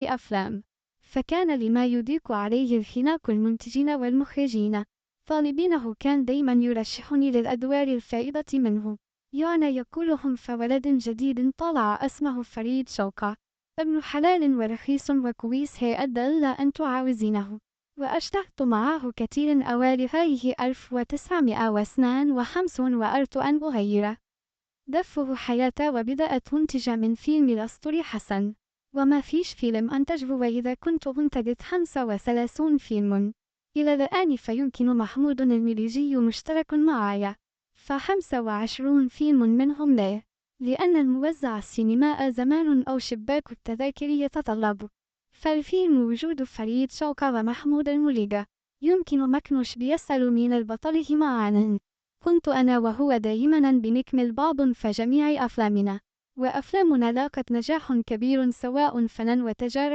أفلام، فكان لما يضيق عليه الخناق المنتجين والمخرجين. طالبينه كان دايما يرشحني للأدوار الفائضة منه. يعنى يقولهم فولد جديد طلع اسمه فريد شوقة، ابن حلال ورخيص وكويس أدى إلا أن تعاوزينه. واشتهت معه كثير أوالي هذه 1952 وأردت أن أغيره. دفه حياة وبدأت أنتج من فيلم الأسطوري حسن. وما فيش فيلم أنتجه، وإذا كنت أنتجت 35 فيلم إلى الآن فيمكن محمود المليجي مشترك معايا. ف25 فيلم منهم لا، لأن الموزع السينماء زمان أو شباك التذاكر يتطلب. فالفيلم وجود فريد شوقة ومحمود المليجي. يمكن مكنوش بيسأل من البطل معانا. كنت أنا وهو دائما بنكمل بعض فجميع أفلامنا. وأفلامنا لاقت نجاح كبير سواء فنا وتجارة